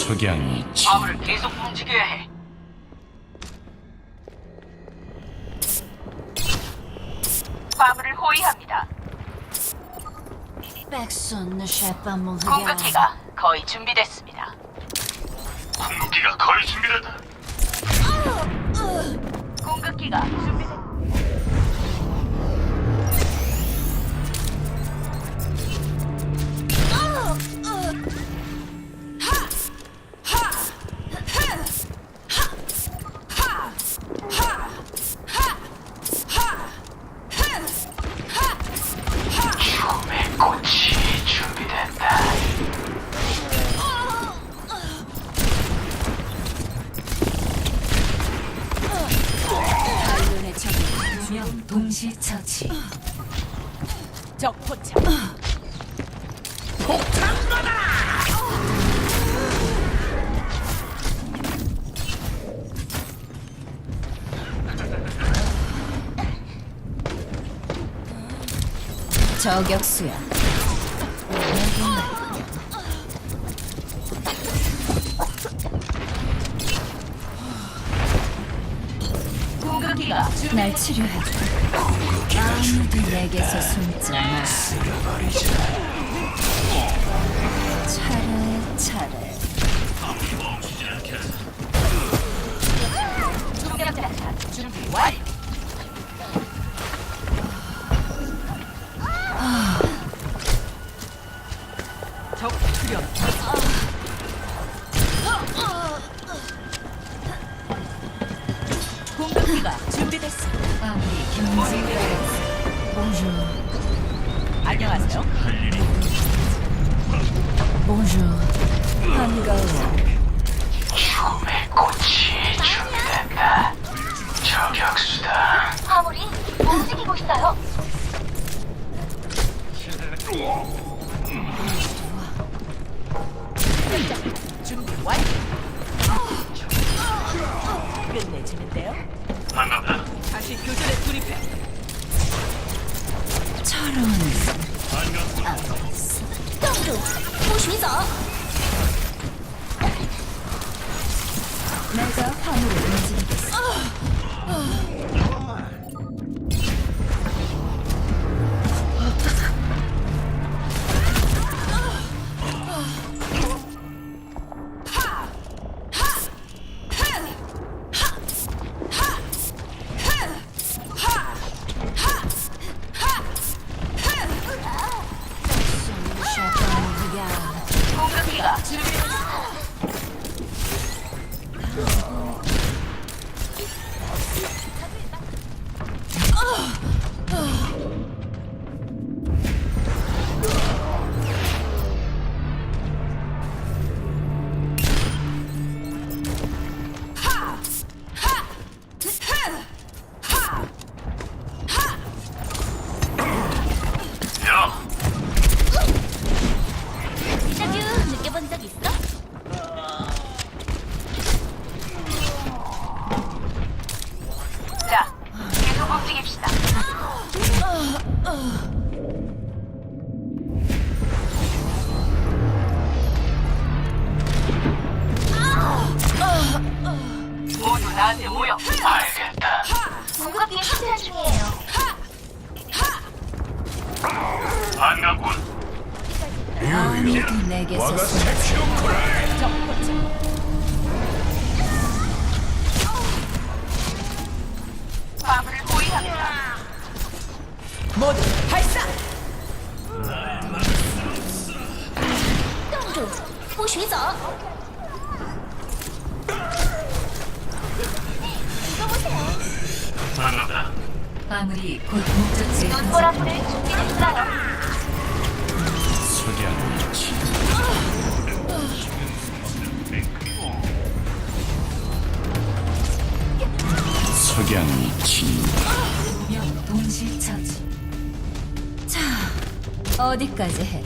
석양이 화물을 계속 움직여야 해. 화물을 호위합니다. Personne ne cherche pas mon regard. 공격기가 거의 준비됐습니다. 궁극기가 거의 준비됐다. 공격기가 준비됐. 죽음의 꽃이 준비됐다. 달륜의 적이 2명 동시 처치. 적 포착. 저격수야. 공격기가 날 치료해. 아무도 내게서 숨지 마. 차례차례. 중력자탄 준비 완료. 적 출현. 공격기가 준비됐어. 마무리 경제. Bonjour. 안녕하세요. Bonjour. 반가워. 죽음의 꽃이 준비됐다. 저격수다. 화물이 움직이고 있어요. 준비 완료. 끝내주는데요. 반갑다. 다시 교전에 돌입해. 철원. 내가 화물을 움직이겠어. 공격기가 준비됐어. 야, 이자규 느껴본 적 있어? 자, 계속 움직입시다. 모두 나한테 모여. 알겠다. 공격기 충전 중이에요. 반갑군. 아무도 내게서 숨지 적 포착. 화물을 호위합니다. 모두 발사. 冻住，不许走！ 반갑다. 마무리 곧 목적지에 눈보라불을 준비했어요. 석양이 석양이 진다. 명 동시 처치. 자, 어디까지 해?